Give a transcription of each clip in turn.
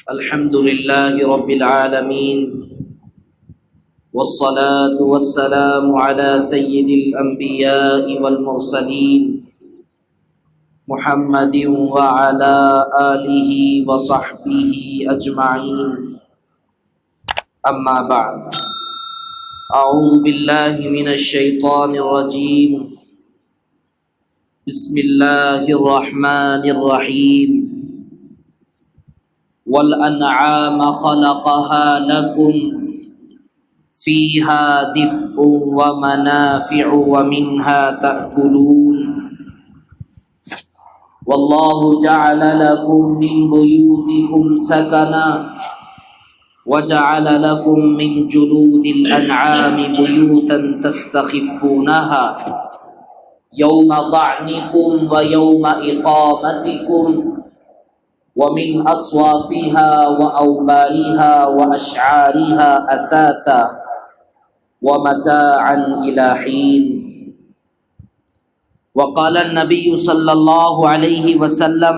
الحمد لله رب العالمين، والصلاة والسلام على سيد الأنبياء والمرسلين محمد وعلى آله وصحبه أجمعين. أما بعد، أعوذ بالله من الشيطان الرجيم. بسم الله الرحمن الرحيم. والأنعام خلقها لكم فيها دفء ومنافع ومنها تأكلون والله جعل لكم من بيوتكم سكنا وجعل لكم من جلود الأنعام بيوتا تستخفونها يوم ضعنكم ويوم إقامتكم ومن أصوافها وأوبارها وأشعارها أثاثا ومتاعا إلى حين. وقال النبي صلى الله عليه وسلم: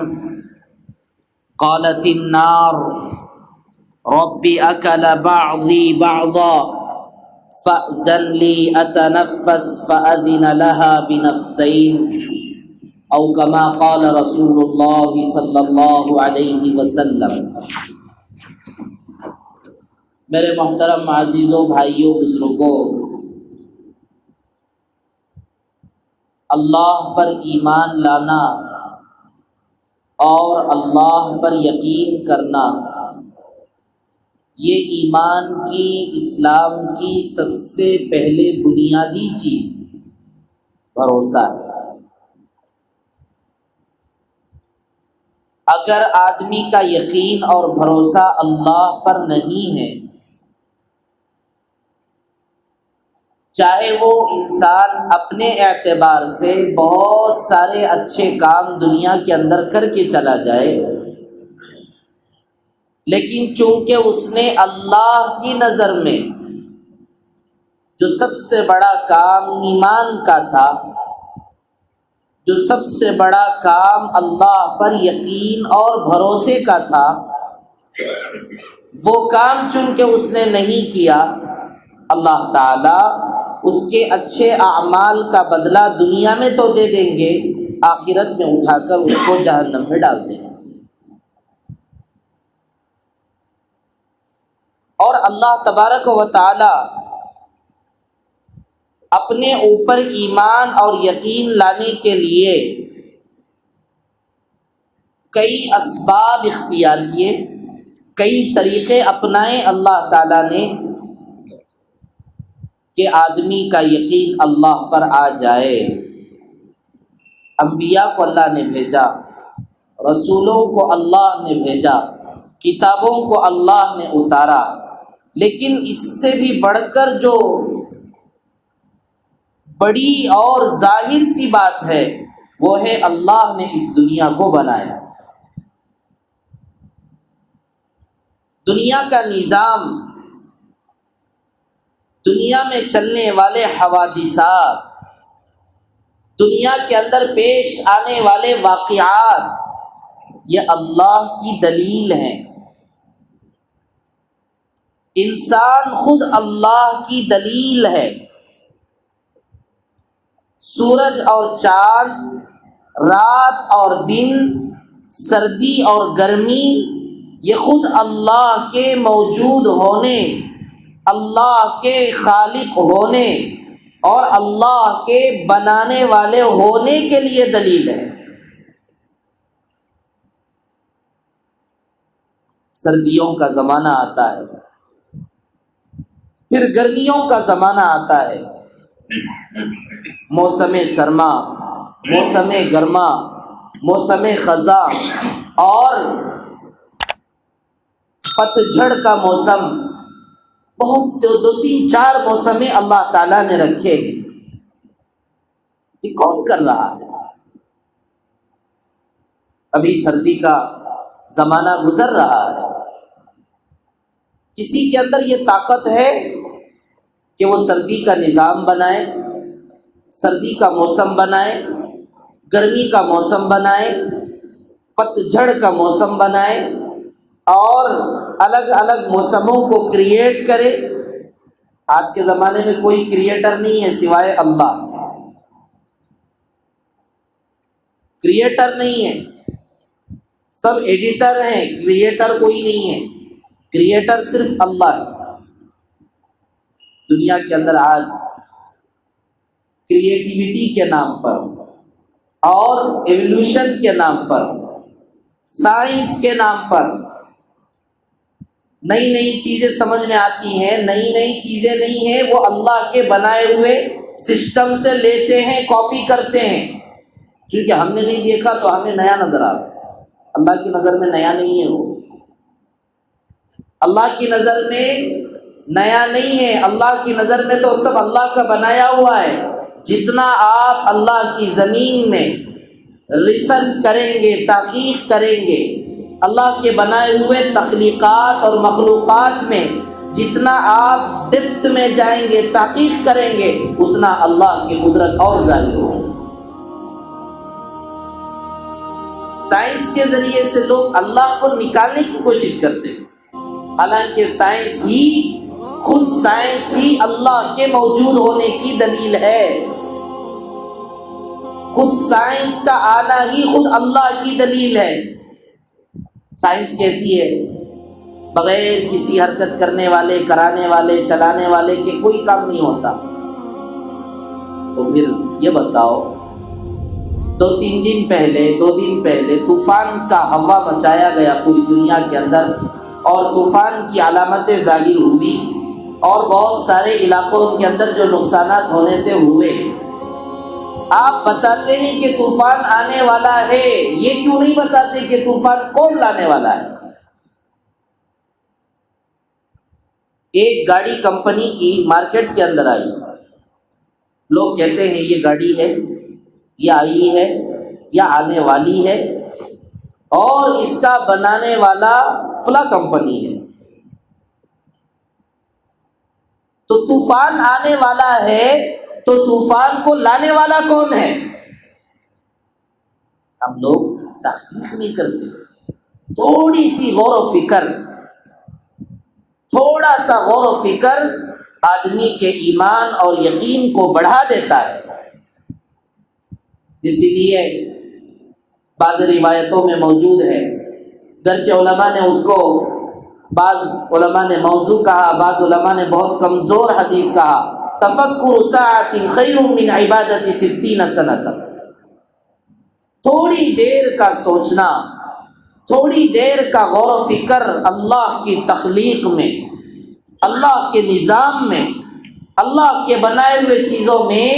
قالت النار رب أكل بعضي بعضا فأذن لي أتنفس فأذن لها بنفسين، او کما قال رسول اللہ صلی اللہ علیہ وسلم. میرے محترم عزیزوں، بھائیوں، بزرگوں، اللہ پر ایمان لانا اور اللہ پر یقین کرنا یہ ایمان کی، اسلام کی سب سے پہلے بنیادی چیز بھروسہ ہے. اگر آدمی کا یقین اور بھروسہ اللہ پر نہیں ہے، چاہے وہ انسان اپنے اعتبار سے بہت سارے اچھے کام دنیا کے اندر کر کے چلا جائے، لیکن چونکہ اس نے اللہ کی نظر میں جو سب سے بڑا کام ایمان کا تھا، جو سب سے بڑا کام اللہ پر یقین اور بھروسے کا تھا، وہ کام چن کے اس نے نہیں کیا، اللہ تعالیٰ اس کے اچھے اعمال کا بدلہ دنیا میں تو دے دیں گے، آخرت میں اٹھا کر اس کو جہنم میں ڈال دیں گے. اور اللہ تبارک و تعالی اپنے اوپر ایمان اور یقین لانے کے لیے کئی اسباب اختیار کیے، کئی طریقے اپنائے اللہ تعالیٰ نے کہ آدمی کا یقین اللہ پر آ جائے. انبیاء کو اللہ نے بھیجا، رسولوں کو اللہ نے بھیجا، کتابوں کو اللہ نے اتارا، لیکن اس سے بھی بڑھ کر جو بڑی اور ظاہر سی بات ہے وہ ہے اللہ نے اس دنیا کو بنایا. دنیا کا نظام، دنیا میں چلنے والے حوادثات، دنیا کے اندر پیش آنے والے واقعات، یہ اللہ کی دلیل ہیں. انسان خود اللہ کی دلیل ہے. سورج اور چاند، رات اور دن، سردی اور گرمی، یہ خود اللہ کے موجود ہونے، اللہ کے خالق ہونے اور اللہ کے بنانے والے ہونے کے لیے دلیل ہے. سردیوں کا زمانہ آتا ہے، پھر گرمیوں کا زمانہ آتا ہے، موسم سرما، موسم گرما، موسم خزاں اور پتجھڑ کا موسم، بہت دو تین چار موسم اللہ تعالیٰ نے رکھے ہیں. یہ کون کر رہا ہے؟ ابھی سردی کا زمانہ گزر رہا ہے، کسی کے اندر یہ طاقت ہے کہ وہ سردی کا نظام بنائے، سردی کا موسم بنائے، گرمی کا موسم بنائے، پتجھڑ کا موسم بنائے اور الگ الگ موسموں کو کریٹ کرے۔ آج کے زمانے میں کوئی کریٹر نہیں ہے سوائے اللہ، کریٹر نہیں ہے، سب ایڈیٹر ہیں، کریٹر کوئی نہیں ہے، کریٹر صرف اللہ ہے۔ دنیا کے اندر آج کریٹیوٹی کے نام پر اور ایولیوشن کے نام پر، سائنس کے نام پر نئی نئی چیزیں سمجھ میں آتی ہیں۔ نئی نئی چیزیں نہیں ہیں، وہ اللہ کے بنائے ہوئے سسٹم سے لیتے ہیں، کاپی کرتے ہیں۔ کیونکہ ہم نے نہیں دیکھا تو ہمیں نیا نظر آ رہا ہے، اللہ کی نظر میں نیا نہیں ہے، وہ اللہ کی نظر میں نیا نہیں ہے، اللہ کی نظر میں تو سب اللہ کا بنایا ہوا ہے۔ جتنا آپ اللہ کی زمین میں ریسرچ کریں گے، تحقیق کریں گے، اللہ کے بنائے ہوئے تخلیقات اور مخلوقات میں جتنا آپ ڈیپتھ میں جائیں گے، تحقیق کریں گے، اتنا اللہ کی قدرت اور ظاہر ہوگی۔ سائنس کے ذریعے سے لوگ اللہ کو نکالنے کی کوشش کرتے ہیں، حالانکہ سائنس ہی اللہ کے موجود ہونے کی دلیل ہے۔ خود سائنس کا آنا ہی خود اللہ کی دلیل ہے۔ سائنس کہتی ہے بغیر کسی حرکت کرنے والے، کرانے والے، چلانے والے کے کوئی کام نہیں ہوتا۔ تو پھر یہ بتاؤ، دو دن پہلے طوفان کا ہوا مچایا گیا پوری دنیا کے اندر، اور طوفان کی علامتیں ظاہر ہوئی، اور بہت سارے علاقوں کے اندر جو نقصانات ہونے تھے ہوئے۔ آپ بتاتے ہیں کہ طوفان آنے والا ہے، یہ کیوں نہیں بتاتے کہ طوفان کون لانے والا ہے؟ ایک گاڑی کمپنی کی مارکیٹ کے اندر آئی، لوگ کہتے ہیں یہ گاڑی ہے، یہ آئی ہے، یا آنے والی ہے، اور اس کا بنانے والا فلاں کمپنی ہے۔ تو طوفان آنے والا ہے، تو طوفان کو لانے والا کون ہے؟ ہم لوگ تحقیق نہیں کرتے۔ تھوڑی سی غور و فکر، تھوڑا سا غور و فکر آدمی کے ایمان اور یقین کو بڑھا دیتا ہے۔ اسی لیے بعض روایتوں میں موجود ہے، گرچہ علماء نے اس کو، بعض علماء نے موضوع کہا، بعض علماء نے بہت کمزور حدیث کہا، تفکر ساعۃ خیر من عبادت 60 سنۃ۔ تھوڑی دیر کا سوچنا، تھوڑی دیر کا غور و فکر اللہ کی تخلیق میں، اللہ کے نظام میں، اللہ کے بنائے ہوئے چیزوں میں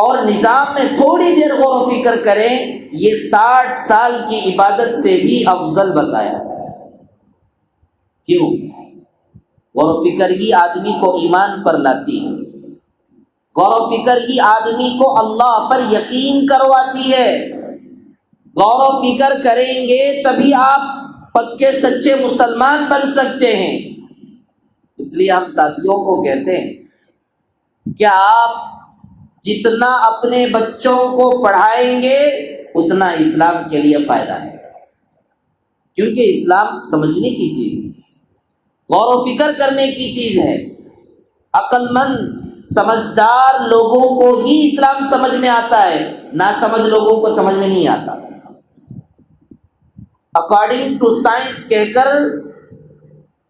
اور نظام میں تھوڑی دیر غور و فکر کریں، یہ 60 سال کی عبادت سے بھی افضل بتایا۔ کیوں؟ غور و فکر ہی آدمی کو ایمان پر لاتی ہے، غور و فکر ہی آدمی کو اللہ پر یقین کرواتی ہے۔ غور و فکر کریں گے تبھی آپ پکے سچے مسلمان بن سکتے ہیں۔ اس لیے ہم ساتھیوں کو کہتے ہیں کہ آپ جتنا اپنے بچوں کو پڑھائیں گے اتنا اسلام کے لیے فائدہ ہے، کیونکہ اسلام سمجھنے کی چیز ہے، غور و فکر کرنے کی چیز ہے۔ عقل مند سمجھدار لوگوں کو ہی اسلام سمجھ میں آتا ہے، ناسمجھ لوگوں کو سمجھ میں نہیں آتا۔ اکارڈنگ ٹو سائنس کہہ کر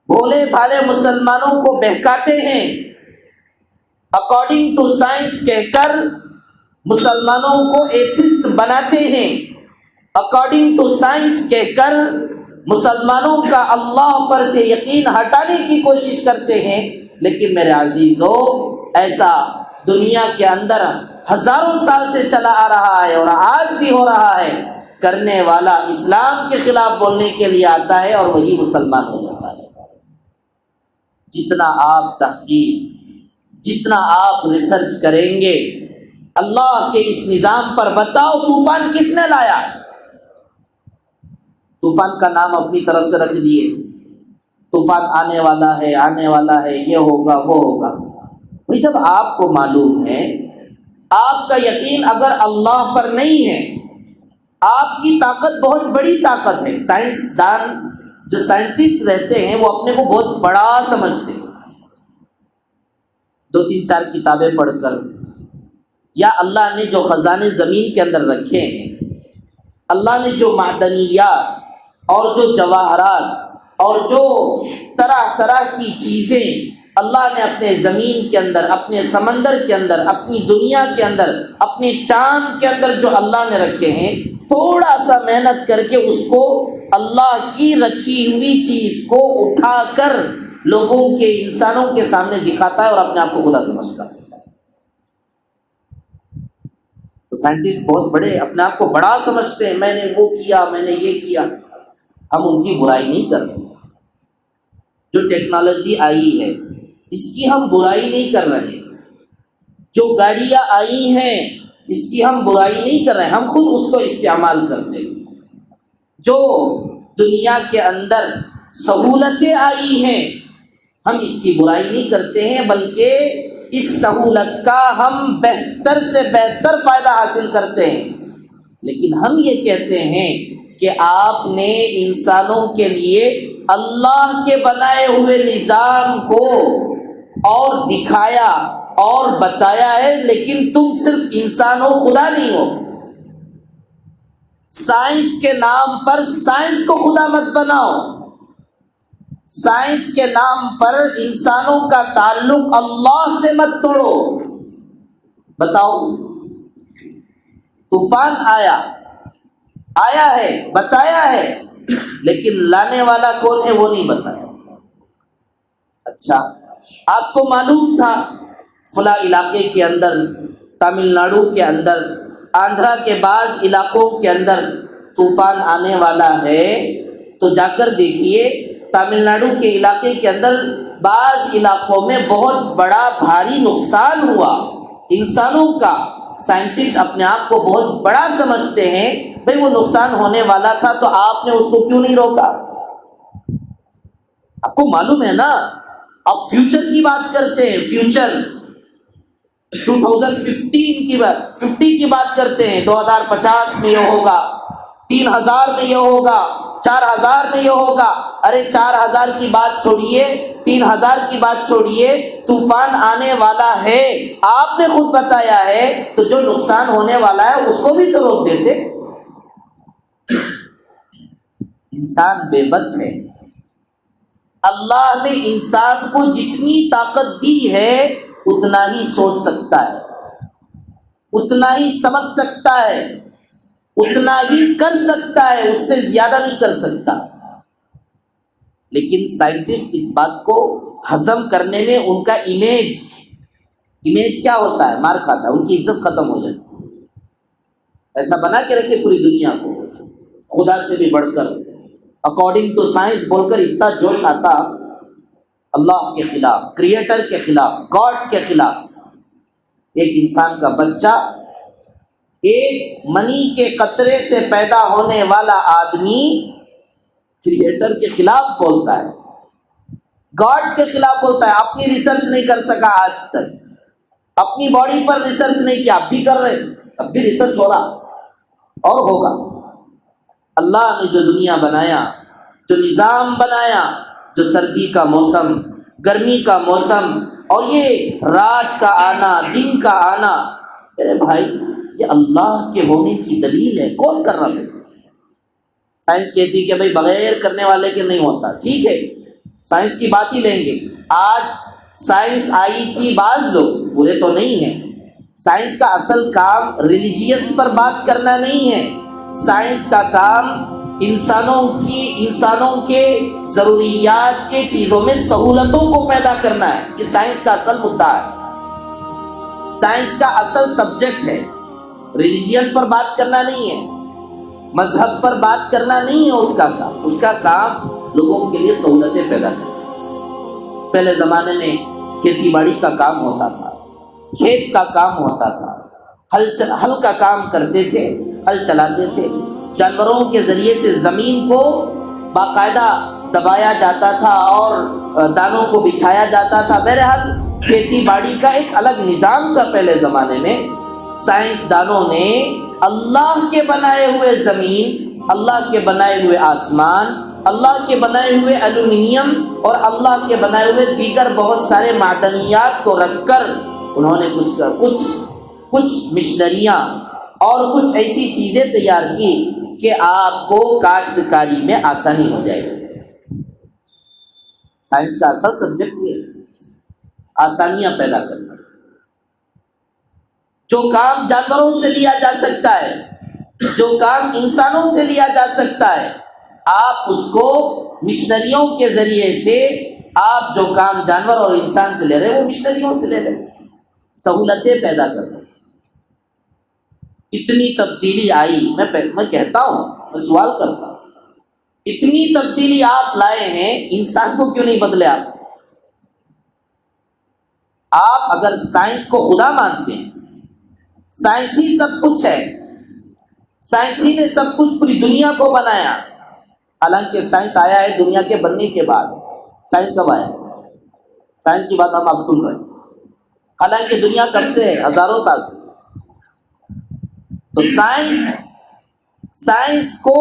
بھولے بھالے مسلمانوں کو بہکاتے ہیں، اکارڈنگ ٹو سائنس کہہ کر مسلمانوں کو ایتھسٹ بناتے ہیں، اکارڈنگ ٹو سائنس کہہ کر مسلمانوں کا اللہ پر سے یقین ہٹانے کی کوشش کرتے ہیں۔ لیکن میرے عزیزو، ایسا دنیا کے اندر ہزاروں سال سے چلا آ رہا ہے اور آج بھی ہو رہا ہے۔ کرنے والا اسلام کے خلاف بولنے کے لیے آتا ہے اور وہی مسلمان ہو جاتا ہے۔ جتنا آپ تحقیق، جتنا آپ ریسرچ کریں گے اللہ کے اس نظام پر، بتاؤ طوفان کس نے لایا؟ طوفان کا نام اپنی طرف سے رکھ دیے، طوفان آنے والا ہے، آنے والا ہے، یہ ہوگا وہ ہوگا۔ بھئی جب آپ کو معلوم ہے آپ کا یقین اگر اللہ پر نہیں ہے، آپ کی طاقت بہت بڑی طاقت ہے۔ سائنسدان جو سائنٹسٹ رہتے ہیں وہ اپنے کو بہت بڑا سمجھتے ہیں، 2-3-4 کتابیں پڑھ کر، یا اللہ نے جو خزانے زمین کے اندر رکھے ہیں، اللہ نے جو معدنیات اور جو جواہرات اور جو طرح طرح کی چیزیں اللہ نے اپنے زمین کے اندر، اپنے سمندر کے اندر، اپنی دنیا کے اندر، اپنے چاند کے اندر جو اللہ نے رکھے ہیں، تھوڑا سا محنت کر کے اس کو، اللہ کی رکھی ہوئی چیز کو اٹھا کر لوگوں کے، انسانوں کے سامنے دکھاتا ہے اور اپنے آپ کو خدا سمجھتا ہے۔ تو سائنٹسٹ بہت بڑے، اپنے آپ کو بڑا سمجھتے ہیں، میں نے وہ کیا، میں نے یہ کیا۔ ہم ان کی برائی نہیں کر رہے، جو ٹیکنالوجی آئی ہے اس کی ہم برائی نہیں کر رہے، جو گاڑیاں آئی ہیں اس کی ہم برائی نہیں کر رہے، ہم خود اس کو استعمال کرتے ہیں۔ جو دنیا کے اندر سہولتیں آئی ہیں ہم اس کی برائی نہیں کرتے ہیں، بلکہ اس سہولت کا ہم بہتر سے بہتر فائدہ حاصل کرتے ہیں۔ لیکن ہم یہ کہتے ہیں کہ آپ نے انسانوں کے لیے اللہ کے بنائے ہوئے نظام کو اور دکھایا اور بتایا ہے، لیکن تم صرف انسان ہو، خدا نہیں ہو۔ سائنس کے نام پر سائنس کو خدا مت بناؤ، سائنس کے نام پر انسانوں کا تعلق اللہ سے مت توڑو۔ بتاؤ، طوفان آیا ہے، بتایا ہے، لیکن لانے والا کون ہے وہ نہیں بتایا۔ اچھا، آپ کو معلوم تھا فلاں علاقے کے اندر، تامل ناڈو کے اندر، آندھرا کے بعض علاقوں کے اندر طوفان آنے والا ہے، تو جا کر دیکھیے تامل ناڈو کے علاقے کے اندر بعض علاقوں میں بہت بڑا بھاری نقصان ہوا انسانوں کا۔ سائنٹسٹ اپنے آپ کو بہت بڑا سمجھتے ہیں، بھئی وہ نقصان ہونے والا تھا تو آپ نے اس کو کیوں نہیں روکا؟ آپ کو معلوم ہے نا، اب فیوچر کی بات کرتے ہیں، فیوچر 2015 کی بات، 50 کی بات کرتے ہیں، 2050 میں یہ ہوگا، 3000 میں یہ ہوگا، 4000 میں یہ ہوگا۔ ارے 4000 کی بات چھوڑیے، 3000 کی بات چھوڑیے، طوفان آنے والا ہے، آپ نے خود بتایا ہے، تو جو نقصان ہونے والا ہے اس کو بھی تو روک دیتے۔ انسان بے بس ہے۔ اللہ نے انسان کو جتنی طاقت دی ہے اتنا ہی سوچ سکتا ہے، اتنا ہی سمجھ سکتا ہے، اتنا ہی کر سکتا ہے، اس سے زیادہ نہیں کر سکتا۔ لیکن سائنٹسٹ اس بات کو ہضم کرنے میں ان کا امیج کیا ہوتا ہے؟ مار کھاتا ہے، ان کی عزت ختم ہو جاتی ہے۔ ایسا بنا کے رکھے پوری دنیا کو، خدا سے بھی بڑھ کر، اکارڈنگ ٹو سائنس بول کر اتنا جوش آتا اللہ کے خلاف، کریٹر کے خلاف، گاڈ کے خلاف۔ ایک انسان کا بچہ، ایک منی کے قطرے سے پیدا ہونے والا آدمی کریٹر کے خلاف بولتا ہے، گاڈ کے خلاف بولتا ہے۔ اپنی ریسرچ نہیں کر سکا آج تک، اپنی باڈی پر ریسرچ نہیں کیا، اب بھی کر رہے، اب بھی ریسرچ ہو رہا اور ہوگا۔ اللہ نے جو دنیا بنایا، جو نظام بنایا، جو سردی کا موسم، گرمی کا موسم، اور یہ رات کا آنا، دن کا آنا، میرے بھائی یہ اللہ کے ہونے کی دلیل ہے۔ کون کر رہا ہے؟ سائنس کہتی کہ بھائی بغیر کرنے والے کے نہیں ہوتا، ٹھیک ہے، سائنس کی بات ہی لیں گے۔ آج سائنس آئی تھی، بعض لوگ برے تو نہیں ہیں، سائنس کا اصل کام ریلیجیس پر بات کرنا نہیں ہے، سائنس کا کام انسانوں کے ضروریات کے چیزوں میں سہولتوں کو پیدا کرنا ہے۔ یہ سائنس کا اصل مدعا ہے، سائنس کا اصل سبجیکٹ ہے۔ ریلیجین پر بات کرنا نہیں ہے، مذہب پر بات کرنا نہیں ہے اس کا کام۔ اس کا کام لوگوں کے لیے سہولتیں پیدا کرنا۔ پہلے زمانے میں کھیتی باڑی کا کام ہوتا تھا، کھیت کا کام ہوتا تھا، ہل کا کام کرتے تھے، ہل چلاتے تھے، جانوروں کے ذریعے سے زمین کو باقاعدہ دبایا جاتا تھا اور دانوں کو بچھایا جاتا تھا۔ بہرحال کھیتی باڑی کا ایک الگ نظام تھا پہلے زمانے میں، سائنسدانوں نے اللہ کے بنائے ہوئے زمین، اللہ کے بنائے ہوئے آسمان، اللہ کے بنائے ہوئے ایلومینیم اور اللہ کے بنائے ہوئے دیگر بہت سارے معدنیات کو رکھ کر انہوں نے کچھ مشنریاں اور کچھ ایسی چیزیں تیار کی کہ آپ کو کاشتکاری میں آسانی ہو جائے گی۔ سائنس کا اصل سبجیکٹ یہ ہے، آسانیاں پیدا کرنا۔ جو کام جانوروں سے لیا جا سکتا ہے، جو کام انسانوں سے لیا جا سکتا ہے، آپ اس کو مشنریوں کے ذریعے سے، آپ جو کام جانور اور انسان سے لے رہے ہیں وہ مشنریوں سے لے لیں، سہولتیں پیدا کر دیں۔ اتنی تبدیلی آئی، میں کہتا ہوں، میں سوال کرتا ہوں، اتنی تبدیلی آپ لائے ہیں، انسان کو کیوں نہیں بدلے آپ اگر سائنس کو خدا مانتے ہیں، سائنس ہی سب کچھ ہے، سائنس ہی نے سب کچھ پوری دنیا کو بنایا، حالانکہ سائنس آیا ہے دنیا کے بننے کے بعد۔ سائنس کب آیا؟ سائنس کی بات ہم اب سن رہے ہیں، حالانکہ دنیا کب سے ہے؟ ہزاروں سال سے۔ تو سائنس کو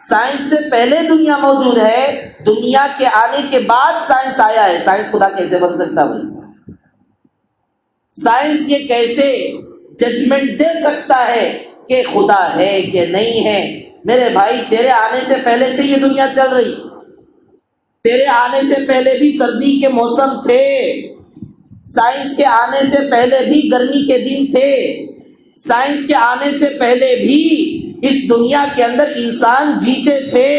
سائنس سے پہلے دنیا موجود ہے، دنیا کے آنے کے بعد سائنس آیا ہے۔ سائنس خدا کیسے بن سکتا بھائی؟ سائنس یہ کیسے ججمنٹ دے سکتا ہے کہ خدا ہے کہ نہیں ہے؟ میرے بھائی، تیرے آنے سے پہلے سے یہ دنیا چل رہی، تیرے آنے سے پہلے بھی سردی کے موسم تھے، سائنس کے آنے سے پہلے بھی گرمی کے دن تھے، سائنس کے آنے سے پہلے بھی اس دنیا کے اندر انسان جیتے تھے۔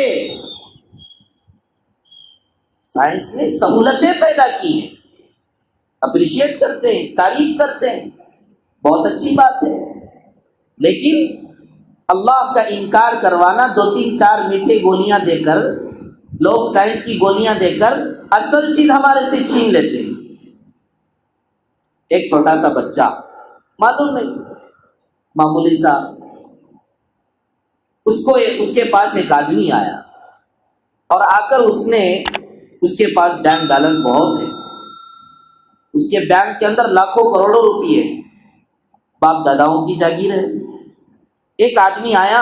سائنس نے سہولتیں پیدا کی ہیں، اپریشیٹ کرتے ہیں، تعریف کرتے ہیں، بہت اچھی بات ہے، لیکن اللہ کا انکار کروانا، 2-3-4 میٹھے گولیاں دے کر، لوگ سائنس کی گولیاں دے کر اصل چیز ہمارے سے چھین لیتے ہیں۔ ایک چھوٹا سا بچہ، معلوم نہیں، معمولی سا، اس کے پاس ایک آدمی آیا اور آ کر اس کے پاس بینک بیلنس بہت ہے، اس کے بینک کے اندر لاکھوں کروڑوں روپئے ہیں، باپ داداؤں کی جاگیر ہے۔ ایک آدمی آیا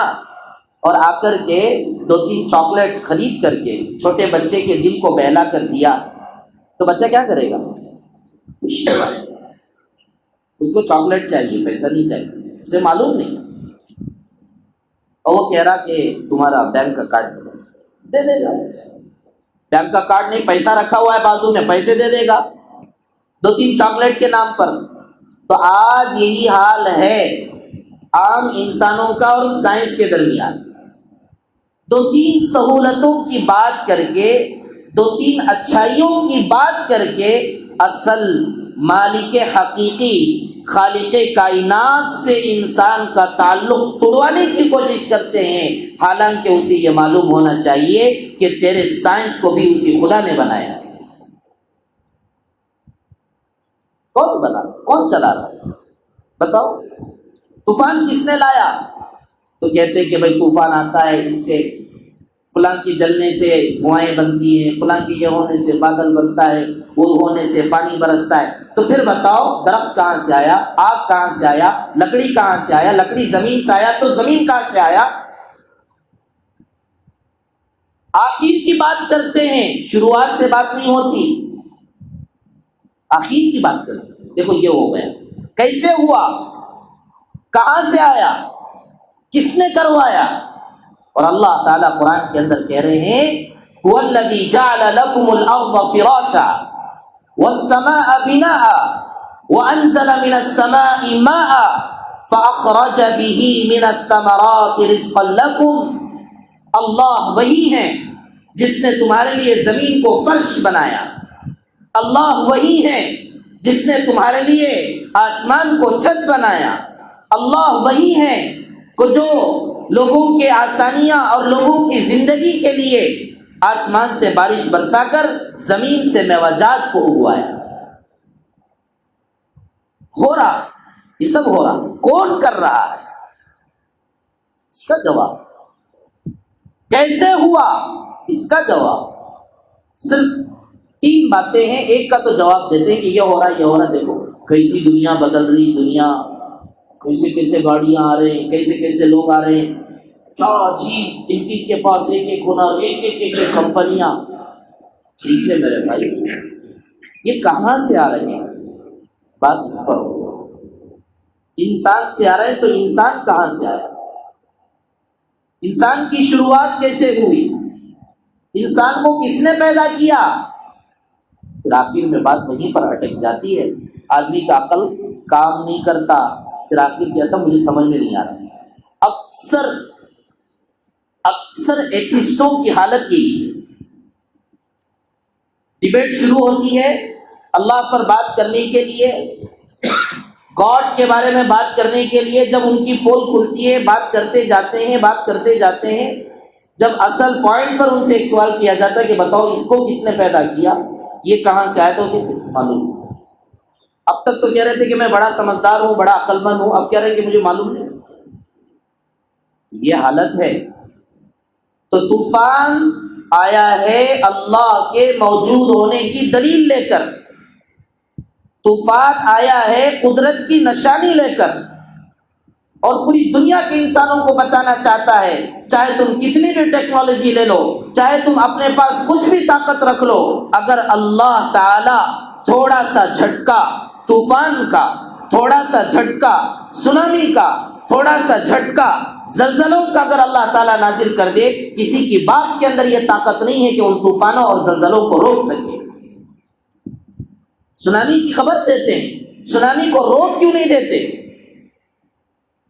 اور آ کر کے 2-3 چاکلیٹ خرید کر کے چھوٹے بچے کے دل کو بہلا کر دیا، تو بچہ کیا کرے گا؟ اس کو چاکلیٹ چاہیے، پیسہ نہیں چاہیے، اسے معلوم نہیں، اور وہ کہہ رہا کہ تمہارا بینک کا کارڈ دے دے گا۔ بینک کا کارڈ نہیں، پیسہ رکھا ہوا ہے بازو میں، پیسے دے دے گا 2-3 چاکلیٹ کے نام پر۔ تو آج یہی حال ہے عام انسانوں کا اور سائنس کے درمیان، 2-3 سہولتوں کی بات کر کے، 2-3 اچھائیوں کی بات کر کے، اصل مالک حقیقی خالق کائنات سے انسان کا تعلق توڑوانے کی کوشش کرتے ہیں، حالانکہ اسے یہ معلوم ہونا چاہیے کہ تیرے سائنس کو بھی اسی خدا نے بنایا۔ کون بنا، کون چلا رہا ہے؟ بتاؤ۔ طوفان کس نے لایا؟ تو کہتے ہیں کہ بھائی طوفان آتا ہے، اس سے فلاں کی جلنے سے دھوائیں بنتی ہیں، فلاں کی یہ ہونے سے بادل بنتا ہے، وہ ہونے سے پانی برستا ہے۔ تو پھر بتاؤ، درخت کہاں سے آیا؟ آگ کہاں سے آیا؟ لکڑی کہاں سے آیا؟ لکڑی زمین سے آیا تو زمین کہاں سے آیا؟ آخر کی بات کرتے ہیں، شروعات سے بات نہیں ہوتی، آخر کی بات کرتے ہیں۔ دیکھو یہ ہو گیا، کیسے ہوا، کہاں سے آیا، کس نے کروایا؟ اور اللہ تعالیٰ قرآن کے اندر کہہ رہے ہیں هو الذی جعل لکم الارض فراشا والسماء بناء وانزل من السماء ماء فاخرج به من الثمرات رزقا لکم۔ اللہ وہی ہے جس نے تمہارے لیے زمین کو فرش بنایا، اللہ وہی ہے جس نے تمہارے لیے آسمان کو چھت بنایا، اللہ وہی ہے کہ جو لوگوں کے آسانیاں اور لوگوں کی زندگی کے لیے آسمان سے بارش برسا کر زمین سے میوجات کو اگوایا۔ ہو رہا، یہ سب ہو رہا، کون کر رہا ہے؟ اس کا جواب کیسے ہوا، اس کا جواب صرف 3 باتیں ہیں، ایک کا تو جواب دیتے ہیں کہ یہ ہو رہا، یہ ہو رہا، دیکھو کیسی دنیا بدل رہی، دنیا کیسے کیسے گاڑیاں آ رہے ہیں، کیسے کیسے لوگ آ رہے ہیں، کیا عجیب، ایک ایک کے پاس ایک ایک ہنر، ایک ایک کمپنیاں۔ ٹھیک ہے میرے بھائی، یہ کہاں سے آ رہے ہیں؟ بات اس پر ہو، انسان سے آ رہے ہیں تو انسان کہاں سے آیا؟ انسان کی شروعات کیسے ہوئی؟ انسان کو کس نے پیدا کیا؟ پھر آخر میں بات وہیں پر اٹک جاتی ہے، آدمی کا عقل کام نہیں کرتا، پھر آخر کہتا مجھے سمجھ میں نہیں آ رہا۔ اکثر ایتھیسٹوں کی حالت یہی ہے۔ ڈیبیٹ شروع ہوتی ہے اللہ پر بات کرنے کے لیے، گاڈ کے بارے میں بات کرنے کے لیے، جب ان کی پول کھلتی ہے بات کرتے جاتے ہیں، جب اصل پوائنٹ پر ان سے ایک سوال کیا جاتا ہے کہ بتاؤ اس کو کس نے پیدا کیا، یہ کہاں سے آیا، تو معلوم۔ اب تک تو کہہ رہے تھے کہ میں بڑا سمجھدار ہوں، بڑا عقل مند ہوں، اب کہہ رہے ہیں کہ مجھے معلوم نہیں۔ یہ حالت ہے۔ تو طوفان آیا ہے اللہ کے موجود ہونے کی دلیل لے کر، طوفان آیا ہے قدرت کی نشانی لے کر، اور پوری دنیا کے انسانوں کو بتانا چاہتا ہے چاہے تم کتنی بھی ٹیکنالوجی لے لو، چاہے تم اپنے پاس کچھ بھی طاقت رکھ لو، اگر اللہ تعالی تھوڑا سا جھٹکا طوفان کا، تھوڑا سا جھٹکا سونامی کا، تھوڑا سا جھٹکا زلزلوں کا اگر اللہ تعالیٰ نازل کر دے، کسی کی بات کے اندر یہ طاقت نہیں ہے کہ ان طوفانوں اور زلزلوں کو روک سکے۔ سونامی کی خبر دیتے ہیں، سونامی کو روک کیوں نہیں دیتے؟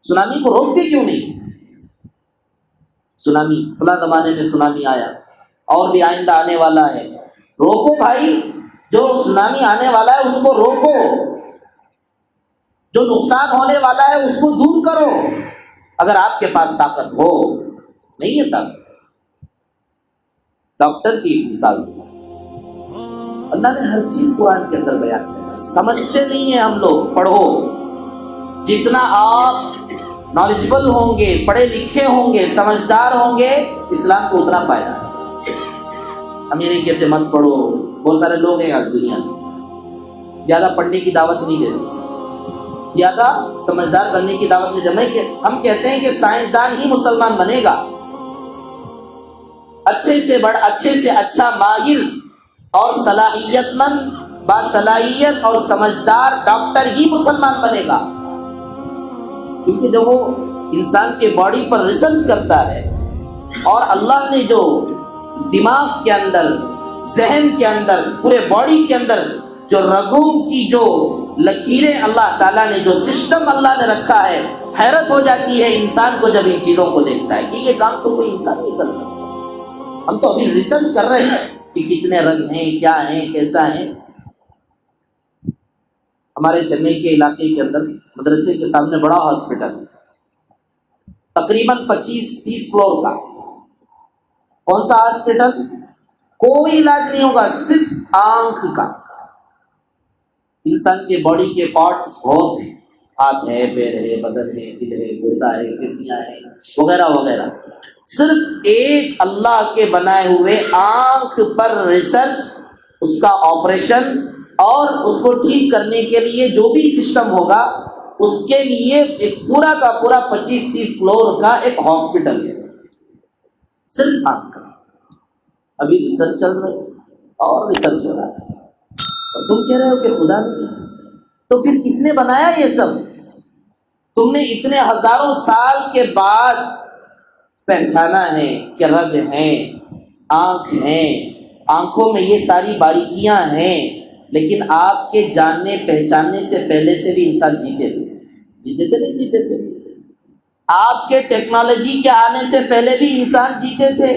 سونامی کو روکتے کیوں نہیں؟ سونامی فلاں زمانے میں سونامی آیا اور بھی آئندہ آنے والا ہے، روکو بھائی، جو سونامی آنے والا ہے اس کو روکو، جو نقصان ہونے والا ہے اس کو دور کرو، اگر آپ کے پاس طاقت ہو۔ نہیں ہے طاقت۔ ڈاکٹر کی ایک مثال، اللہ نے ہر چیز قرآن کے اندر بیان کیا، سمجھتے نہیں ہیں ہم لوگ۔ پڑھو، جتنا آپ نالجبل ہوں گے، پڑھے لکھے ہوں گے، سمجھدار ہوں گے، اسلام کو اتنا فائدہ ہے۔ ہم یہ نہیں کہتے مت پڑھو، بہت سارے لوگ ہیں آج دنیا میں زیادہ پڑھنے کی دعوت نہیں دیتے، زیادہ سمجھدار بننے کی دعوت نہیں دیتے۔ ہم کہتے ہیں کہ سائنسدان ہی مسلمان بنے گا، اچھے سے اچھا ماہر اور صلاحیت مند، باصلاحیت اور سمجھدار ڈاکٹر ہی مسلمان بنے گا، کیونکہ جب وہ انسان کے باڈی پر ریسرچ کرتا ہے، اور اللہ نے جو دماغ کے اندر، ذہن کے اندر، پورے باڈی کے اندر جو رگوں کی جو لکیریں اللہ تعالیٰ نے، جو سسٹم اللہ نے رکھا ہے، حیرت ہو جاتی ہے انسان کو جب ان چیزوں کو دیکھتا ہے کہ یہ کام تو کوئی انسان نہیں کر سکتا۔ ہم تو ابھی ریسرچ کر رہے ہیں کہ کتنے رنگ ہیں، کیا ہیں، کیسا ہے۔ ہمارے چنئی کے علاقے کے اندر مدرسے کے سامنے بڑا ہاسپٹل، تقریباً 25-30 فلور کا۔ کون سا ہاسپٹل؟ کوئی علاج نہیں ہوگا، صرف آنکھ کا۔ انسان کے باڈی کے پارٹس بہت ہیں، ہاتھ ہے، پیر ہے، بدن ہے، دل ہے، گردہ ہے، کڈنیاں ہیں، وغیرہ وغیرہ۔ صرف ایک اللہ کے بنائے ہوئے آنکھ پر ریسرچ، اس کا آپریشن اور اس کو ٹھیک کرنے کے لیے جو بھی سسٹم ہوگا، اس کے لیے ایک پورا کا پورا 25-30 فلور کا ایک ہاسپٹل ہے، صرف آنکھ کا۔ ابھی ریسرچ چل رہا ہے اور ریسرچ ہو رہا ہے، اور تم کہہ رہے ہو کہ خدا نہیں ہے، تو پھر کس نے بنایا یہ سب؟ تم نے اتنے ہزاروں سال کے بعد پہچانا ہے کہ رگ ہیں، آنکھ ہیں، آنکھوں میں یہ ساری باریکیاں ہیں، لیکن آپ کے جاننے پہچاننے سے پہلے سے بھی انسان جیتے تھے نہیں جیتے تھے؟ آپ کے ٹیکنالوجی کے آنے سے پہلے بھی انسان جیتے تھے۔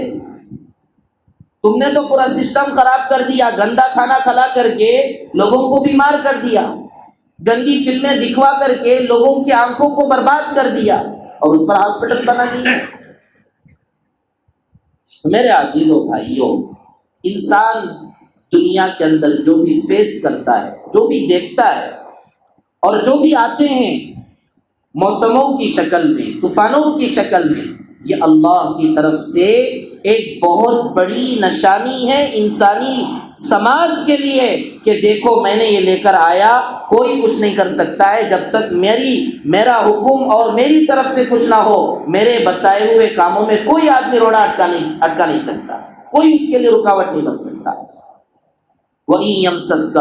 تم نے تو پورا سسٹم خراب کر دیا، گندا کھانا کھلا کر کے لوگوں کو بیمار کر دیا، گندی فلمیں دکھوا کر کے لوگوں کی آنکھوں کو برباد کر دیا، اور اس پر ہاسپٹل بنا دیا۔ میرے عزیزوں بھائیوں، انسان دنیا کے اندر جو بھی فیس کرتا ہے، جو بھی دیکھتا ہے، اور جو بھی آتے ہیں موسموں کی شکل میں، طوفانوں کی شکل میں، یہ اللہ کی طرف سے ایک بہت بڑی نشانی ہے انسانی سماج کے لیے کہ دیکھو میں نے یہ لے کر آیا، کوئی کچھ نہیں کر سکتا ہے جب تک میرا حکم اور میری طرف سے کچھ نہ ہو۔ میرے بتائے ہوئے کاموں میں کوئی آدمی روڑا اٹکا نہیں سکتا، کوئی اس کے لیے رکاوٹ نہیں بن سکتا۔ وَإِن يَمْسَسْكَ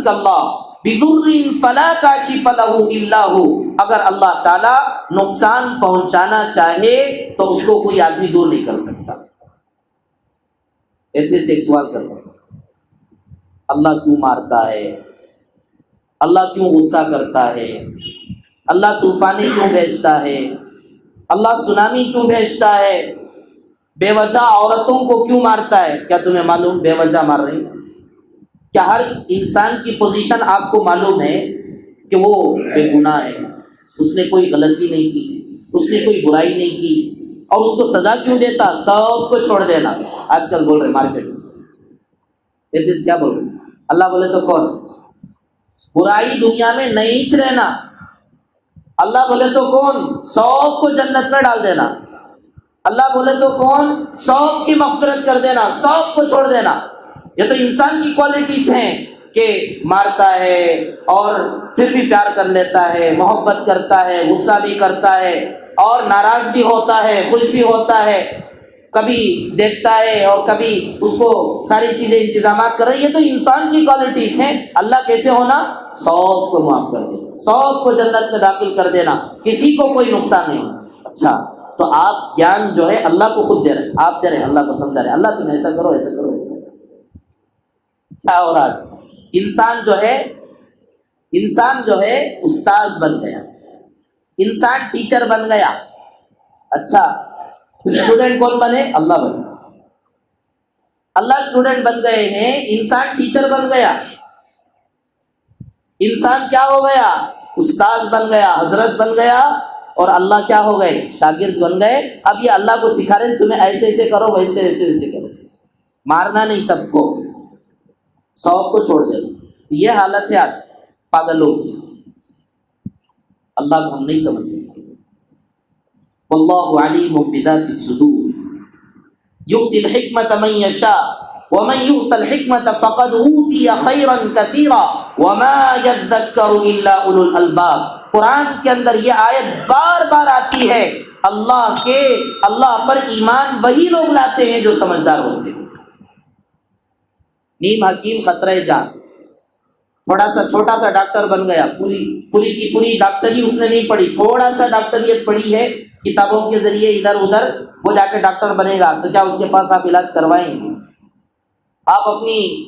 اللَّهُ بِضُرٍّ فَلَا كَاشِفَ لَهُ إِلَّا هُوَ، اگر اللہ تعالیٰ نقصان پہنچانا چاہے تو اس کو کوئی آدمی دور نہیں کر سکتا۔ ایتھیسٹ ایک سوال کرتا ہے، اللہ کیوں مارتا ہے؟ اللہ کیوں غصہ کرتا ہے؟ اللہ طوفانیں کیوں بھیجتا ہے؟ اللہ سونامی کیوں بھیجتا ہے؟ بے وجہ عورتوں کو کیوں مارتا ہے؟ کیا تمہیں معلوم بے وجہ مار رہی؟ کیا ہر انسان کی پوزیشن آپ کو معلوم ہے کہ وہ بے گناہ ہے، اس نے کوئی غلطی نہیں کی، اس نے کوئی برائی نہیں کی، اور اس کو سزا کیوں دیتا؟ سب کو چھوڑ دینا۔ آج کل بول رہے مارکیٹ میں یہ کیا بول رہے؟ اللہ بولے تو کون؟ برائی دنیا میں نہیں رہنا۔ اللہ بولے تو کون؟ سب کو جنت میں ڈال دینا۔ اللہ بولے تو کون؟ سب کی مغفرت کر دینا، سب کو چھوڑ دینا۔ یہ تو انسان کی کوالٹیز ہیں کہ مارتا ہے اور پھر بھی پیار کر لیتا ہے، محبت کرتا ہے، غصہ بھی کرتا ہے، اور ناراض بھی ہوتا ہے، خوش بھی ہوتا ہے، کبھی دیکھتا ہے اور کبھی اس کو ساری چیزیں انتظامات کر رہی ہے۔ تو انسان کی کوالٹیز ہیں۔ اللہ کیسے ہونا؟ سب کو معاف کر دینا، سب کو جنت میں داخل کر دینا، کسی کو کوئی نقصان نہیں ہونا۔ اچھا، تو آپ گیان جو ہے اللہ کو خود دے رہے ہیں، آپ دے رہے ہیں، اللہ کو سمجھا رہے ہیں، اللہ تم ایسا کرو ایسا کرو ایسا کرو۔ کیا ہو رہا ہے؟ انسان جو ہے استاذ بن گیا، انسان ٹیچر بن گیا۔ اچھا، اسٹوڈنٹ کون بنے؟ اللہ بنے۔ اللہ اسٹوڈنٹ بن گئے ہیں، انسان ٹیچر بن گیا۔ انسان کیا ہو گیا؟ استاذ بن گیا، حضرت بن گیا، اور اللہ کیا ہو گئے؟ شاگرد بن گئے۔ اب یہ اللہ کو سکھا رہے ہیں تمہیں ایسے ایسے کرو، ویسے ایسے ایسے کرو، مارنا نہیں، سب کو، سب کو چھوڑ دے۔ یہ حالت ہے آج پاگلوں کی۔ اللہ کو ہم نہیں سمجھ سکتے۔ واللہ علیم بذات الصدور یؤتی الحکمت من یشاء ومن یؤت الحکمت فقد اوتی خیرا کثیرا وما یذکر الا اولو الالباب۔ قرآن کے اندر یہ آیت بار بار آتی ہے۔ اللہ پر ایمان وہی لوگ لاتے ہیں جو سمجھدار ہوتے ہیں۔ نیم حکیم خطرہ جان، تھوڑا سا چھوٹا سا ڈاکٹر بن گیا، پوری کی پوری ڈاکٹری اس نے نہیں پڑھی، تھوڑا سا ڈاکٹریت پڑھی ہے کتابوں کے ذریعے ادھر ادھر، وہ جا کے ڈاکٹر بنے گا تو کیا اس کے پاس آپ علاج کروائیں گے؟ آپ اپنی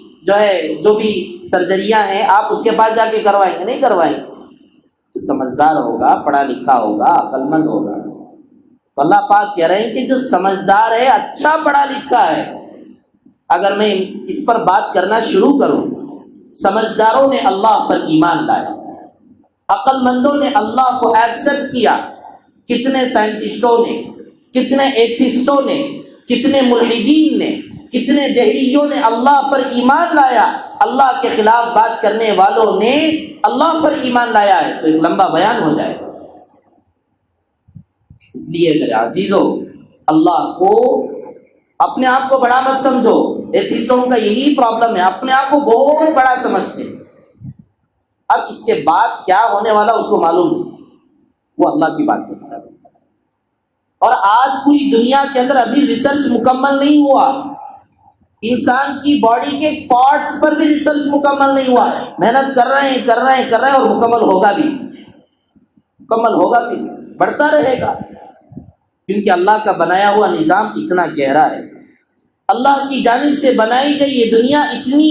جو بھی سرجریاں ہیں آپ اس کے پاس جا کے کروائیں گے؟ نہیں کروائیں گے۔ جو سمجھدار ہوگا، پڑھا لکھا ہوگا، عقل مند ہوگا، تو اللہ پاک کہہ رہے ہیں کہ جو سمجھدار ہے، اچھا پڑھا لکھا ہے۔ اگر میں اس پر بات کرنا شروع کروں، سمجھداروں نے اللہ پر ایمان لایا، عقل مندوں نے اللہ کو ایکسپٹ کیا۔ کتنے سائنٹسٹوں نے، کتنے ایتھسٹوں نے، کتنے ملحدین نے، کتنے دہریوں نے اللہ پر ایمان لایا۔ اللہ کے خلاف بات کرنے والوں نے اللہ پر ایمان لایا ہے، تو ایک لمبا بیان ہو جائے گا۔ اس لیے میرے عزیزو، اللہ کو اپنے آپ کو بڑا مت سمجھو۔ ایتھسٹوں کا یہی پرابلم ہے، اپنے آپ کو بہت بڑا سمجھتے ہیں۔ اب اس کے بعد کیا ہونے والا اس کو معلوم نہیں، وہ اللہ کی بات کرتا ہے۔ اور آج پوری دنیا کے اندر ابھی ریسرچ مکمل نہیں ہوا، انسان کی باڈی کے پارٹس پر بھی ریسرچ مکمل نہیں ہوا۔ محنت کر رہے ہیں اور مکمل ہوگا بھی، بڑھتا رہے گا، کیونکہ اللہ کا بنایا ہوا نظام اتنا گہرا ہے۔ اللہ کی جانب سے بنائی گئی یہ دنیا اتنی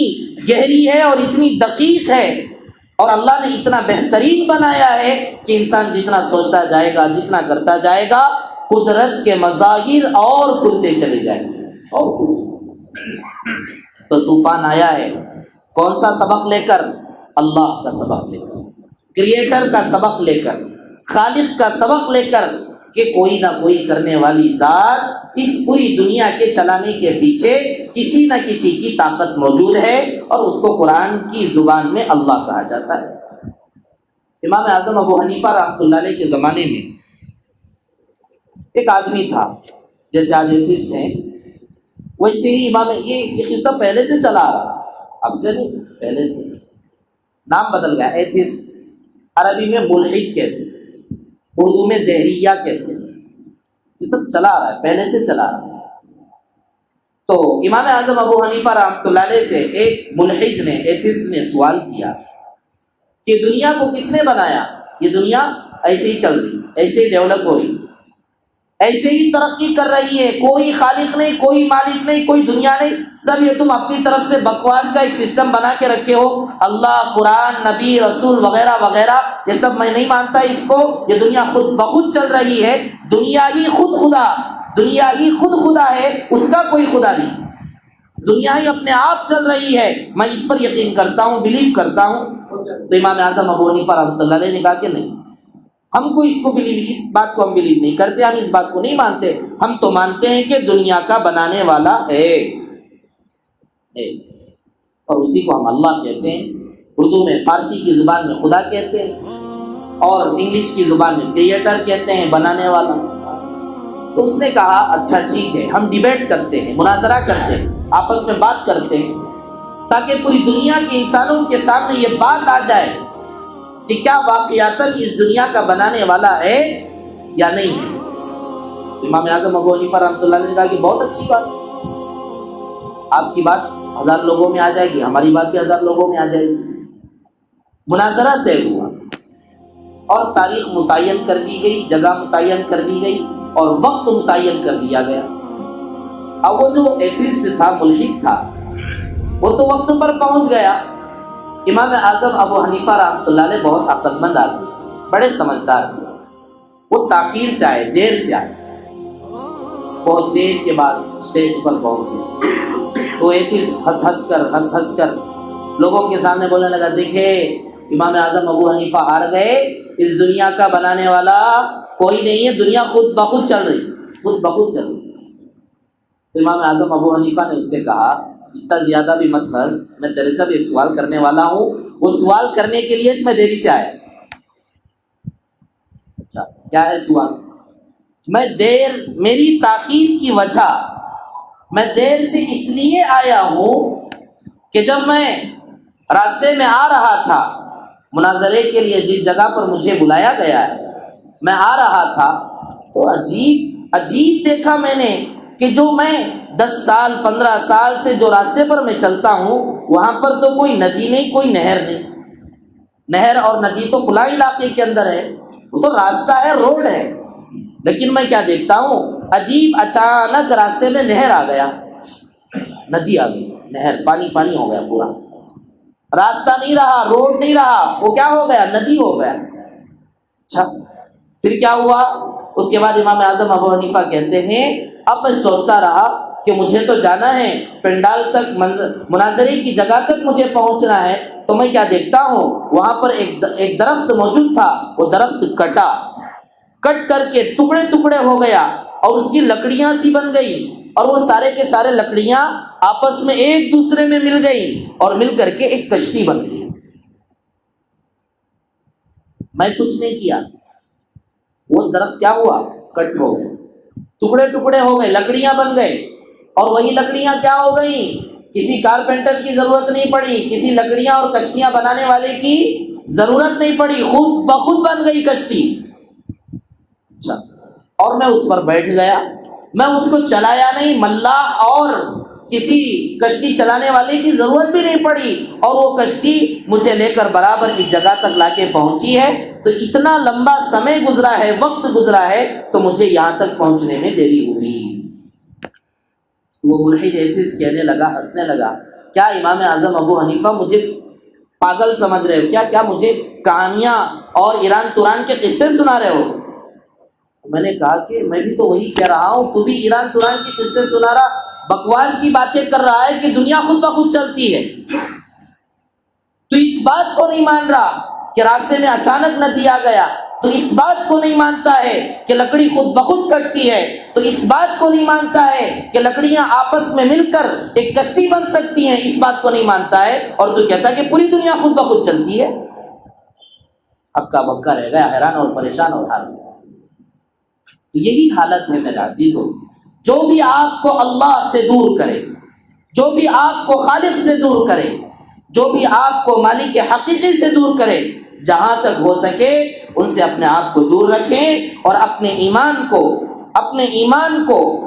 گہری ہے اور اتنی دقیق ہے، اور اللہ نے اتنا بہترین بنایا ہے کہ انسان جتنا سوچتا جائے گا، جتنا کرتا جائے گا، قدرت کے مظاہر اور کھلتے چلے جائیں گے اور کھلتے۔ تو طوفان آیا ہے کون سا سبق لے کر؟ اللہ کا سبق لے کر، کریٹر کا سبق لے کر، خالق کا سبق لے کر، کہ کوئی نہ کوئی کرنے والی ذات اس پوری دنیا کے چلانے کے پیچھے کسی نہ کسی کی طاقت موجود ہے، اور اس کو قرآن کی زبان میں اللہ کہا جاتا ہے۔ امام اعظم ابو حنیفہ رحمۃ اللہ علیہ کے زمانے میں ایک آدمی تھا، جیسے آج ایتھسٹ ہیں ویسے ہی امام، یہ قصہ پہلے سے چلا آ رہا، اب سے نہیں، پہلے سے، نام بدل گیا ایتھسٹ، عربی میں ملحد کہتے ہیں، اردو میں دہریہ کہتے ہیں، یہ سب چلا آ رہا ہے، پہلے سے چلا آ رہا ہے۔ تو امام اعظم ابو حنیفہ رحمۃ اللہ علیہ سے ایک ملحد نے، ایتھسٹ نے سوال کیا کہ دنیا کو کس نے بنایا؟ یہ دنیا ایسے ہی چل رہی، ایسے ہی ڈیولپ ہو رہی، ایسے ہی ترقی کر رہی ہے، کوئی خالق نہیں، کوئی مالک نہیں، کوئی دنیا نہیں، سب یہ تم اپنی طرف سے بکواس کا ایک سسٹم بنا کے رکھے ہو، اللہ، قرآن، نبی، رسول وغیرہ وغیرہ، یہ سب میں نہیں مانتا اس کو، یہ دنیا خود بخود چل رہی ہے، دنیا ہی خود خدا، دنیا ہی خود خدا ہے، اس کا کوئی خدا نہیں، دنیا ہی اپنے آپ چل رہی ہے، میں اس پر یقین کرتا ہوں، بلیو کرتا ہوں۔ تو امام اعظم ابو حنیفہ رحمۃ اللہ علیہ نے کہا کہ نہیں، ہم کو اس کو بلیو، اس بات کو ہم بلیو نہیں کرتے، ہم اس بات کو نہیں مانتے، ہم تو مانتے ہیں کہ دنیا کا بنانے والا ہے اور اسی کو ہم اللہ کہتے ہیں، اردو میں، فارسی کی زبان میں خدا کہتے ہیں، اور انگلش کی زبان میں کریٹر کہتے ہیں، بنانے والا۔ تو اس نے کہا اچھا ٹھیک ہے، ہم ڈیبیٹ کرتے ہیں، مناظرہ کرتے ہیں، آپس میں بات کرتے ہیں، تاکہ پوری دنیا کے انسانوں کے سامنے یہ بات آ جائے کہ کیا واقعاتاً اس دنیا کا بنانے والا ہے یا نہیں ہے۔ امام اعظم ابو حنیفہ رحمۃ اللہ نے کہا کہ بہت اچھی بات، آپ کی بات 1000 لوگوں میں آ جائے گی، ہماری بات بھی 1000 لوگوں میں آ جائے گی۔ مناظرہ طے ہوا اور تاریخ متعین کر دی گئی، جگہ متعین کر دی گئی اور وقت متعین کر دیا گیا۔ اب وہ جو ایتھسٹ تھا، ملحد تھا، وہ تو وقت پر پہنچ گیا۔ امام اعظم ابو حنیفہ رحمۃ اللہ علیہ بہت عقل مند آدمی تھے، بڑے سمجھدار تھے، وہ تاخیر سے آئے، دیر سے آئے، بہت دیر کے بعد اسٹیج پر پہنچے۔ وہ ہنس ہنس کر لوگوں کے سامنے بولنے لگا، دیکھے امام اعظم ابو حنیفہ ہار گئے، اس دنیا کا بنانے والا کوئی نہیں ہے، دنیا خود بخود چل رہی، خود بخود چل رہی۔ تو امام اعظم ابو حنیفہ نے اس سے کہا، اتنا زیادہ بھی مت ہنس، میں تیرے سے بھی ایک سوال کرنے والا ہوں، وہ سوال کرنے کے لیے میں دیری سے آیا۔ اچھا کیا ہے سوال؟ میری تاخیر کی وجہ، میں دیر سے اس لیے آیا ہوں کہ جب میں راستے میں آ رہا تھا مناظرے کے لیے، جس جگہ پر مجھے بلایا گیا ہے، میں آ رہا تھا تو عجیب دیکھا میں نے کہ جو میں 10 سال 15 سال سے جو راستے پر میں چلتا ہوں، وہاں پر تو کوئی ندی نہیں، کوئی نہر نہیں، نہر اور ندی تو فلاں علاقے کے اندر ہے، وہ تو راستہ ہے، روڈ ہے، لیکن میں کیا دیکھتا ہوں، عجیب، اچانک راستے میں نہر آ گیا، ندی آ گئی، نہر، پانی پانی ہو گیا پورا، راستہ نہیں رہا، روڈ نہیں رہا، وہ کیا ہو گیا، ندی ہو گیا۔ اچھا پھر کیا ہوا؟ اس کے بعد امام اعظم ابو حنیفہ کہتے ہیں، اب میں سوچتا رہا کہ مجھے تو جانا ہے پنڈال تک، مناظرے کی جگہ تک مجھے پہنچنا ہے، تو میں کیا دیکھتا ہوں، وہاں پر ایک درخت موجود تھا، وہ درخت کٹ کر کے ٹکڑے ٹکڑے ہو گیا اور اس کی لکڑیاں سی بن گئی، اور وہ سارے کے سارے لکڑیاں آپس میں ایک دوسرے میں مل گئی اور مل کر کے ایک کشتی بن گئی۔ میں کچھ نہیں کیا، وہ درخت کیا ہوا، کٹ ہو گئے، ٹکڑے ٹکڑے ہو گئے، لکڑیاں بن گئے، اور وہی لکڑیاں کیا ہو گئیں، کسی کارپینٹر کی ضرورت نہیں پڑی، کسی لکڑیاں اور کشتیاں بنانے والے کی ضرورت نہیں پڑی، خود بخود بن گئی کشتی۔ اچھا، اور میں اس پر بیٹھ گیا، میں اس کو چلایا نہیں، ملاح اور کسی کشتی چلانے والے کی ضرورت بھی نہیں پڑی، اور وہ کشتی مجھے لے کر برابر کی جگہ تک لا کے پہنچی ہے۔ تو اتنا لمبا سمے گزرا ہے، وقت گزرا ہے، تو مجھے یہاں تک پہنچنے میں دیری ہوئی۔ وہ ملحد ایتھسٹ کہنے لگا، ہنسنے لگا، کیا امام اعظم ابو حنیفہ مجھے پاگل سمجھ رہے ہو کیا مجھے کہانیاں اور ایران توران کے قصے سنا رہے ہو؟ میں نے کہا کہ میں بھی تو وہی کہہ رہا ہوں، تو بھی ایران توران کے قصے سنا رہا، بکواس کی باتیں کر رہا ہے کہ دنیا خود بخود چلتی ہے، تو اس بات کو نہیں مان رہا کہ راستے میں اچانک ندی آ گیا، تو اس بات کو نہیں مانتا ہے کہ لکڑی خود بخود کٹتی ہے، تو اس بات کو نہیں مانتا ہے کہ لکڑیاں آپس میں مل کر ایک کشتی بن سکتی ہیں، اس بات کو نہیں مانتا ہے، اور تو کہتا ہے کہ پوری دنیا خود بخود چلتی ہے۔ ہکا بکا رہ گیا، حیران اور پریشان اور حال۔ تو یہی حالت ہے میرے عزیزوں، جو بھی آپ کو اللہ سے دور کرے، جو بھی آپ کو خالق سے دور کرے، جو بھی آپ کو مالک حقیقی سے دور کرے، جہاں تک ہو سکے ان سے اپنے آپ کو دور رکھیں اور اپنے ایمان کو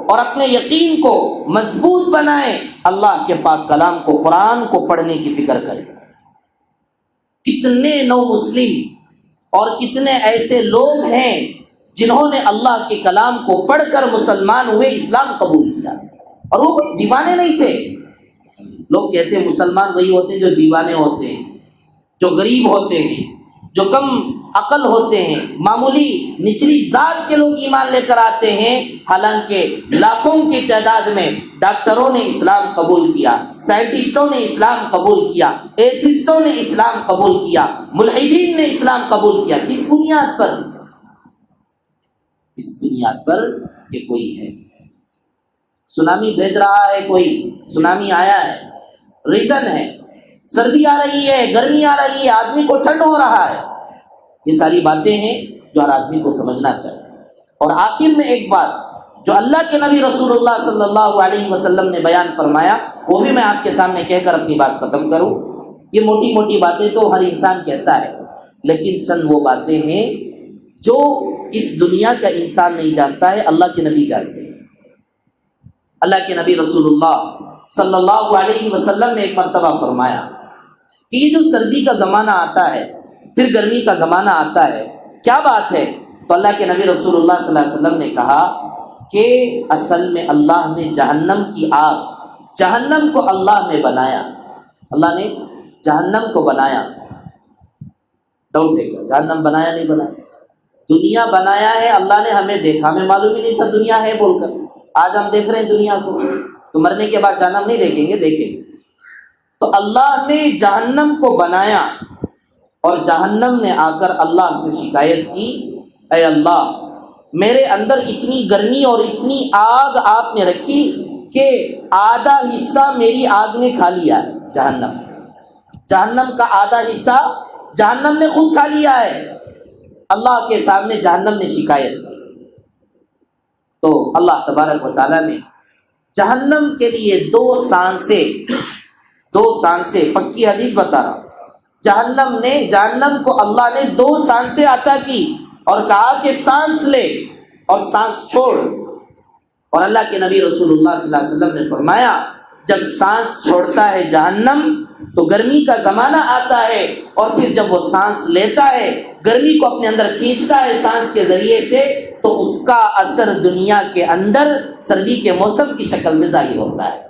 اور اپنے یقین کو مضبوط بنائیں۔ اللہ کے پاک کلام کو، قرآن کو پڑھنے کی فکر کریں۔ کتنے نو مسلم اور کتنے ایسے لوگ ہیں جنہوں نے اللہ کے کلام کو پڑھ کر مسلمان ہوئے، اسلام قبول کیا، اور وہ کوئی دیوانے نہیں تھے۔ لوگ کہتے ہیں مسلمان وہی ہوتے ہیں جو دیوانے ہوتے ہیں، جو غریب ہوتے ہیں، جو کم عقل ہوتے ہیں، معمولی نچلی ذات کے لوگ ایمان لے کر آتے ہیں۔ حالانکہ لاکھوں کی تعداد میں ڈاکٹروں نے اسلام قبول کیا، سائنٹسٹوں نے اسلام قبول کیا، ایتھسٹوں نے اسلام قبول کیا، ملحدین نے اسلام قبول کیا۔ کس بنیاد پر؟ اس بنیاد پر کہ کوئی ہے، سونامی بھیج رہا ہے، کوئی سونامی آیا ہے، ریزن ہے، سردی آ رہی ہے، گرمی آ رہی ہے، آدمی کو ٹھنڈ ہو رہا ہے۔ یہ ساری باتیں ہیں جو ہر آدمی کو سمجھنا چاہیے۔ اور آخر میں ایک بات جو اللہ کے نبی رسول اللہ صلی اللہ علیہ وسلم نے بیان فرمایا، وہ بھی میں آپ کے سامنے کہہ کر اپنی بات ختم کروں۔ یہ موٹی موٹی باتیں تو ہر انسان کہتا ہے، لیکن چند وہ باتیں ہیں جو اس دنیا کا انسان نہیں جانتا ہے، اللہ کے نبی جانتے ہیں۔ اللہ کے نبی رسول اللہ صلی اللہ علیہ وسلم نے ایک مرتبہ فرمایا کہ یہ جو سردی کا زمانہ آتا ہے، پھر گرمی کا زمانہ آتا ہے، کیا بات ہے؟ تو اللہ کے نبی رسول اللہ صلی اللہ علیہ وسلم نے کہا کہ اصل میں اللہ نے جہنم کی آگ، جہنم کو اللہ نے بنایا، اللہ نے جہنم کو بنایا۔ ڈاؤٹ ہے کیا جہنم بنایا نہیں بنایا؟ دنیا بنایا ہے اللہ نے، ہمیں دیکھا، ہمیں معلوم ہی نہیں تھا دنیا ہے بول کر۔ آج ہم دیکھ رہے ہیں دنیا کو، تو مرنے کے بعد جہنم نہیں دیکھیں گے؟ دیکھیں گے۔ تو اللہ نے جہنم کو بنایا، اور جہنم نے آ کر اللہ سے شکایت کی، اے اللہ میرے اندر اتنی گرمی اور اتنی آگ آپ نے رکھی کہ آدھا حصہ میری آگ نے کھا لیا ہے۔ جہنم کا آدھا حصہ جہنم نے خود کھا لیا ہے۔ اللہ کے سامنے جہنم نے شکایت کی، تو اللہ تبارک و تعالیٰ نے جہنم کے لیے دو سانسیں، پکی حدیث بتا رہا ہوں، جہنم کو اللہ نے دو سانسیں عطا کی اور کہا کہ سانس لے اور سانس چھوڑ۔ اور اللہ کے نبی رسول اللہ صلی اللہ علیہ وسلم نے فرمایا جب سانس چھوڑتا ہے جہنم تو گرمی کا زمانہ آتا ہے، اور پھر جب وہ سانس لیتا ہے، گرمی کو اپنے اندر کھینچتا ہے سانس کے ذریعے سے، تو اس کا اثر دنیا کے اندر سردی کے موسم کی شکل میں ظاہر ہوتا ہے۔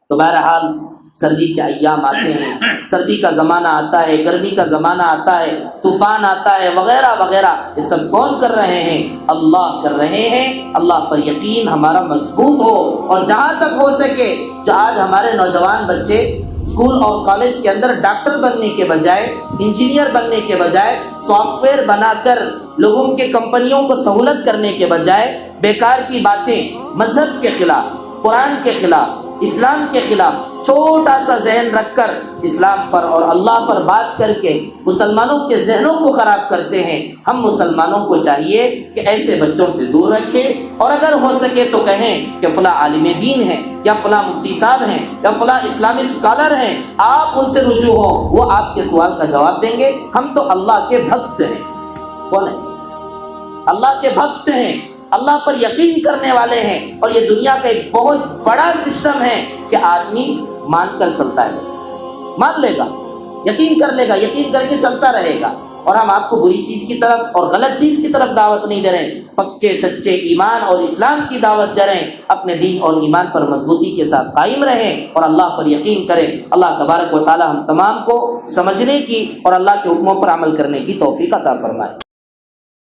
تو بہرحال سردی کے ایام آتے ہیں، سردی کا زمانہ آتا ہے، گرمی کا زمانہ آتا ہے، طوفان آتا ہے، وغیرہ وغیرہ، یہ سب کون کر رہے ہیں؟ اللہ کر رہے ہیں۔ اللہ پر یقین ہمارا مضبوط ہو، اور جہاں تک ہو سکے جو آج ہمارے نوجوان بچے اسکول اور کالج کے اندر ڈاکٹر بننے کے بجائے، انجینئر بننے کے بجائے، سافٹ ویئر بنا کر لوگوں کے کمپنیوں کو سہولت کرنے کے بجائے بیکار کی باتیں، مذہب کے خلاف، قرآن کے خلاف، اسلام کے خلاف چھوٹا سا ذہن رکھ کر اسلام پر اور اللہ پر بات کر کے مسلمانوں کے ذہنوں کو خراب کرتے ہیں۔ ہم مسلمانوں کو چاہیے کہ ایسے بچوں سے دور رکھیں، اور اگر ہو سکے تو کہیں کہ فلاں عالم دین ہیں، یا فلاں مفتی صاحب ہیں، یا فلاں اسلامک اسکالر ہیں، آپ ان سے رجوع ہوں، وہ آپ کے سوال کا جواب دیں گے۔ ہم تو اللہ کے بھکت ہیں۔ کون ہے؟ اللہ کے بھکت ہیں، اللہ پر یقین کرنے والے ہیں۔ اور یہ دنیا کا ایک بہت بڑا سسٹم ہے کہ آدمی مان کر چلتا ہے، بس مان لے گا، یقین کر لے گا، یقین کر کے چلتا رہے گا۔ اور ہم آپ کو بری چیز کی طرف اور غلط چیز کی طرف دعوت نہیں دے رہے ہیں، پکے سچے ایمان اور اسلام کی دعوت دے رہے ہیں۔ اپنے دین اور ایمان پر مضبوطی کے ساتھ قائم رہیں اور اللہ پر یقین کریں۔ اللہ تبارک و تعالی ہم تمام کو سمجھنے کی اور اللہ کے حکموں پر عمل کرنے کی توفیق عطا فرمائے۔